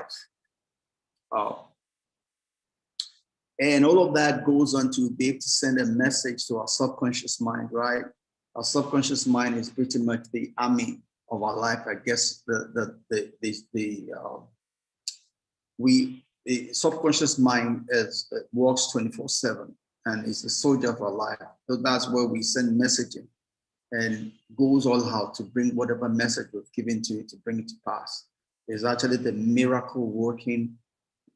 lives. Uh, and all of that goes on to be able to send a message to our subconscious mind, right? Our subconscious mind is pretty much the army of our life. I guess the subconscious mind works 24/7 and is a soldier of our life. So that's where we send messaging and goes all out to bring whatever message we've given to it to bring it to pass. It's actually the miracle working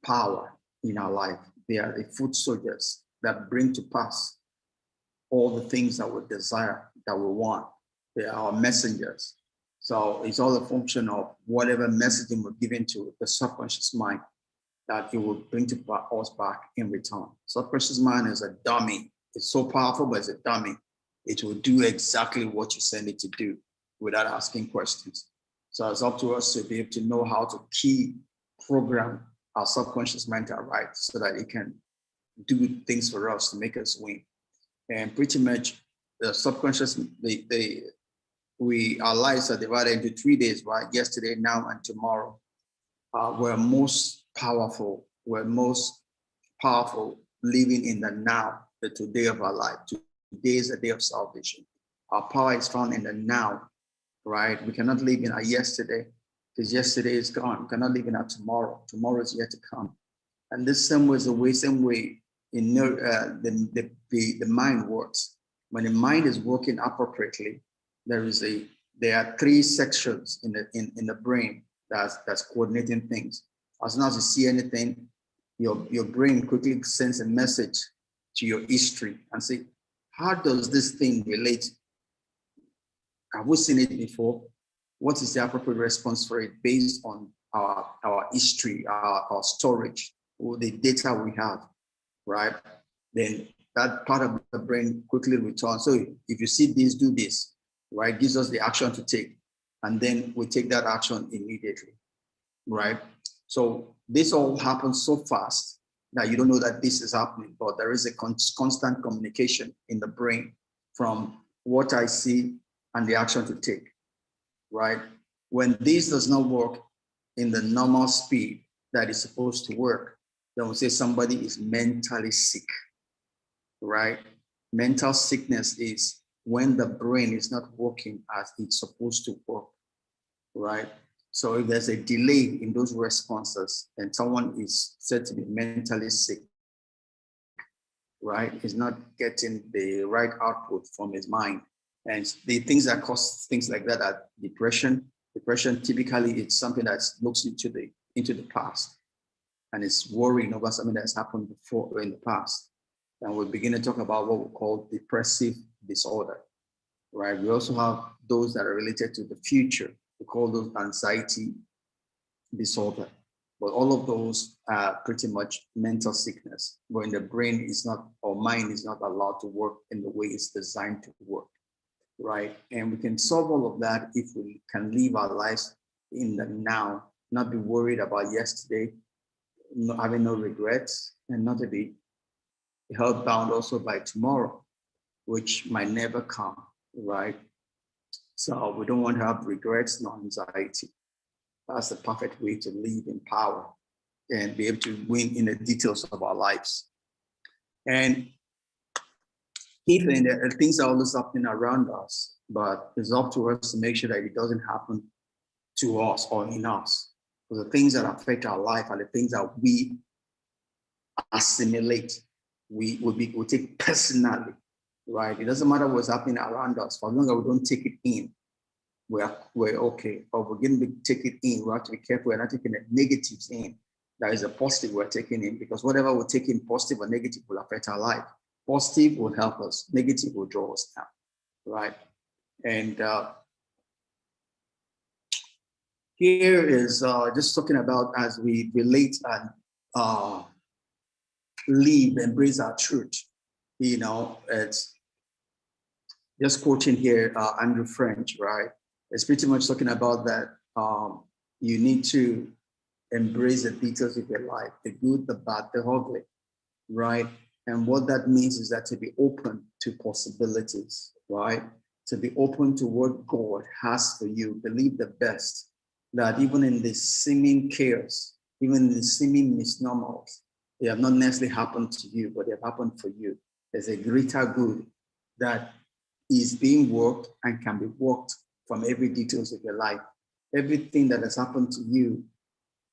power in our life. They are the foot soldiers that bring to pass all the things that we desire, that we want. They are our messengers. So it's all a function of whatever messaging we're giving to the subconscious mind that it will bring to us back in return. Subconscious mind is a dummy. It's so powerful, but it's a dummy. It will do exactly what you send it to do without asking questions. So it's up to us to be able to know how to key program our subconscious mind right so that it can do things for us to make us win. And pretty much the subconscious, our lives are divided into 3 days, right? Yesterday, now, and tomorrow. We're most powerful living in the now, the today of our life. Today is the day of salvation. Our power is found in the now, right? We cannot live in our yesterday because yesterday is gone. We cannot live in our tomorrow. Tomorrow is yet to come. And this same way in the mind works. When the mind is working appropriately, there are 3 sections in the brain that's coordinating things. As soon as you see anything, your brain quickly sends a message to your history and say, how does this thing relate? Have we seen it before? What is the appropriate response for it based on our history, our storage, or the data we have, right? Then that part of the brain quickly returns. So if you see this, do this, right? Gives us the action to take. And then we take that action immediately, right? So this all happens so fast that you don't know that this is happening, but there is a constant communication in the brain from what I see and the action to take, right? When this does not work in the normal speed that is supposed to work, then we say somebody is mentally sick, right? Mental sickness is when the brain is not working as it's supposed to work, right? So if there's a delay in those responses, then someone is said to be mentally sick, right? He's not getting the right output from his mind. And the things that cause things like that are depression. Depression typically it's something that looks into the past and it's worrying over something that's happened before or in the past. And we'll begin to talk about what we call depressive disorder, right? We also have those that are related to the future. We call those anxiety disorder. But all of those are pretty much mental sickness, when the brain is not, or mind is not allowed to work in the way it's designed to work, right? And we can solve all of that if we can live our lives in the now, not be worried about yesterday, not having no regrets, and not to be held bound also by tomorrow, which might never come, right? So we don't want to have regrets, no anxiety. That's the perfect way to live in power and be able to win in the details of our lives. And even the things are always happening around us, but it's up to us to make sure that it doesn't happen to us or in us. Because the things that affect our life are the things that we assimilate, we take personally, right? It doesn't matter what's happening around us, for as long as we don't take it in, we're okay. But we're going to take it in, we have to be careful. We're not taking the negatives in. That is a positive we're taking in, because whatever we're taking, positive or negative, will affect our life. Positive will help us, negative will draw us down, right? And here is just talking about as we relate and live, embrace our truth. You know, it's just quoting here Andrew French, right? It's pretty much talking about that you need to embrace the details of your life, the good, the bad, the ugly, right? And what that means is that to be open to possibilities, right? To be open to what God has for you, believe the best, that even in this seeming chaos, even the seeming misnomers, they have not necessarily happened to you, but they have happened for you. There's a greater good that is being worked and can be worked from every details of your life. Everything that has happened to you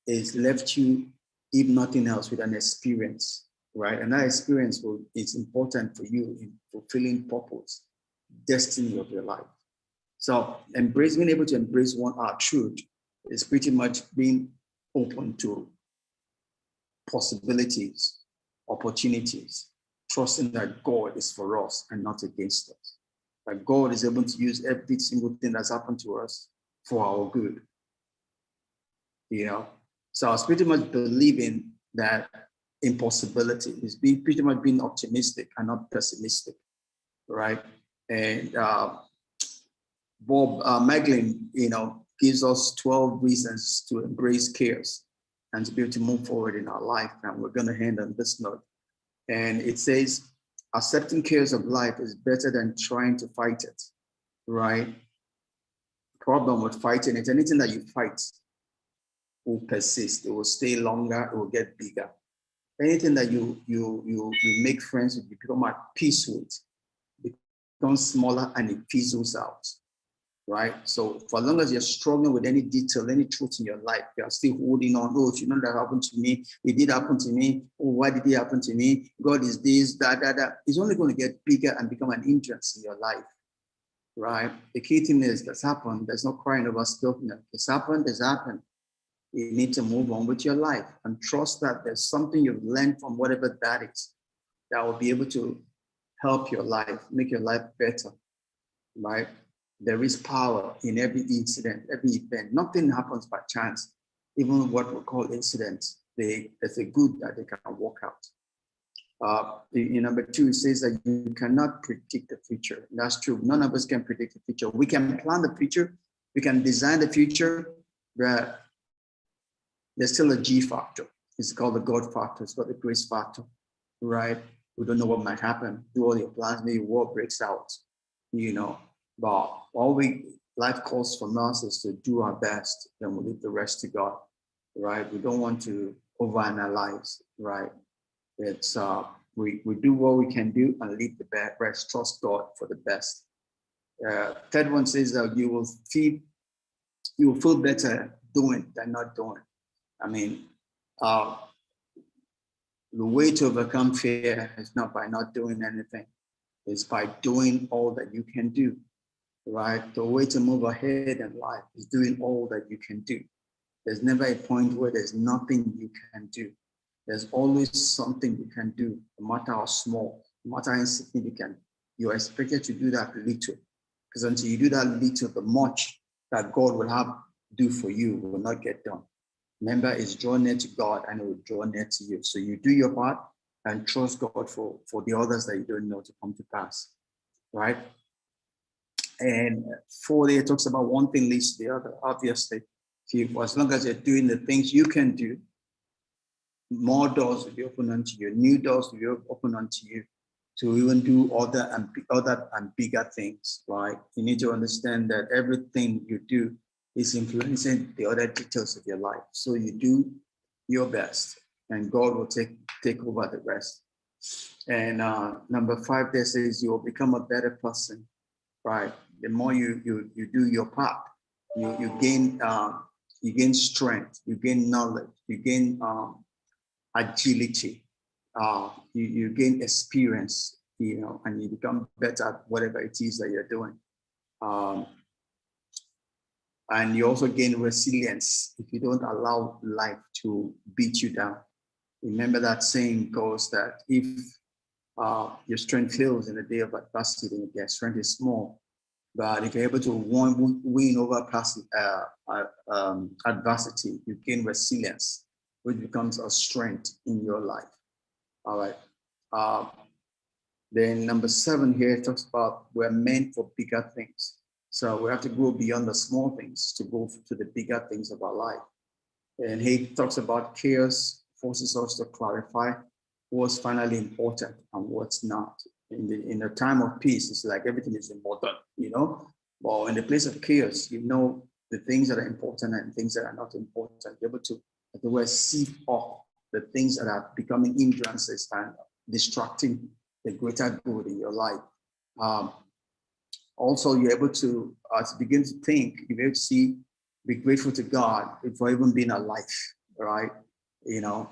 is left you, if nothing else, with an experience, right? And that experience is important for you in fulfilling purpose, destiny of your life. So being able to embrace our truth is pretty much being open to possibilities, opportunities, trusting that God is for us and not against us. That God is able to use every single thing that's happened to us for our good. So I was pretty much believing that impossibility is pretty much being optimistic and not pessimistic, right? And Bob Meglin, gives us 12 reasons to embrace chaos and to be able to move forward in our life. And we're going to end on this note. And it says, accepting chaos of life is better than trying to fight it, right? Problem with fighting it, anything that you fight will persist, it will stay longer, it will get bigger. Anything that you make friends with, you become at peace with, it becomes smaller and it fizzles out, right? So for as long as you're struggling with any detail, any truth in your life, you are still holding on. Oh, you know that happened to me. It did happen to me. Oh, why did it happen to me? God is this, that. It's only going to get bigger and become an hindrance in your life, right? The key thing is that's happened. There's no crying over spilled milk. It's happened. It's happened. You need to move on with your life and trust that there's something you've learned from whatever that is that will be able to help your life, make your life better, right? There is power in every incident, every event. Nothing happens by chance. Even what we call incidents, there's a good that they can work out. In number 2, it says that you cannot predict the future. That's true. None of us can predict the future. We can plan the future. We can design the future, but there's still a G factor. It's called the God factor. It's called the grace factor, right? We don't know what might happen. Do all your plans, maybe war breaks out, But life calls from us is to do our best, then we leave the rest to God, right? We don't want to overanalyze, right? It's we do what we can do and leave the rest. Trust God for the best. Third one says that you will feel better doing than not doing. I mean, the way to overcome fear is not by not doing anything. It's by doing all that you can do, right? The way to move ahead in life is doing all that you can do. There's never a point where there's nothing you can do. There's always something you can do, no matter how small, no matter how insignificant. You're expected to do that little. Because until you do that little, the much that God will have do for you will not get done. Remember, it's draw near to God and it will draw near to you. So you do your part and trust God for the others that you don't know to come to pass, right? And 4 there talks about one thing leads to the other, obviously. So as long as you're doing the things you can do, more doors will be open unto you, new doors will be open unto you to even do other and bigger things, right? You need to understand that everything you do is influencing the other details of your life. So you do your best and God will take over the rest. And number 5 there says you will become a better person, right? The more you do your part, you gain strength, you gain knowledge, you gain agility, you gain experience, and you become better at whatever it is that you're doing. And you also gain resilience if you don't allow life to beat you down. Remember that saying goes that if your strength fails in the day of adversity, your strength is small. But if you're able to win over adversity, you gain resilience, which becomes a strength in your life. All right. Then number 7 here talks about we're meant for bigger things. So we have to go beyond the small things to go to the bigger things of our life. And he talks about chaos, forces us to clarify what's finally important and what's not. In the time of peace, it's like everything is important, But in the place of chaos, the things that are important and things that are not important. You're able to the word sieve off the things that are becoming hindrances and distracting the greater good in your life. Um, Also, you're able to begin to think, you're able to see, be grateful to God for even being alive, right? You know,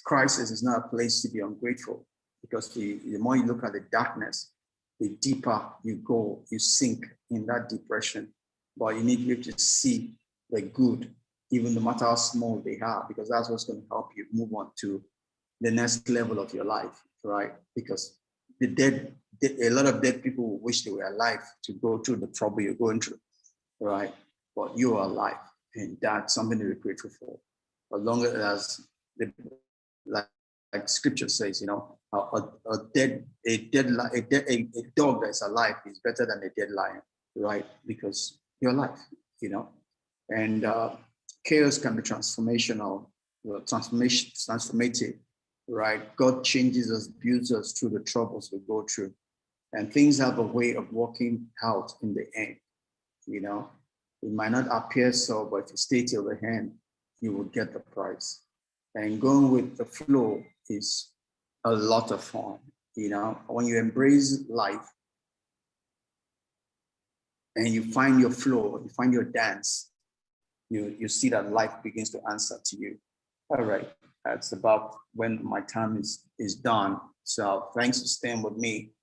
crisis is not a place to be ungrateful, because the more you look at the darkness, the deeper you go, you sink in that depression. But you need to be able to see the good, even no matter how small they are, because that's what's going to help you move on to the next level of your life, right? Because the dead, a lot of dead people wish they were alive to go through the trouble you're going through, right? But you are alive, and that's something to be grateful for. As long as the, like, like scripture says, you know, a dog that's alive is better than a dead lion, right? Because you're alive, you know. And chaos can be transformational, transformative, right? God changes us, builds us through the troubles we go through, and things have a way of working out in the end. You know, it might not appear so, but if you stay till the end, you will get the prize. And going with the flow is a lot of fun. You know, when you embrace life and you find your flow, you find your dance, you see that life begins to answer to you. All right, that's about when my time is done. So thanks for staying with me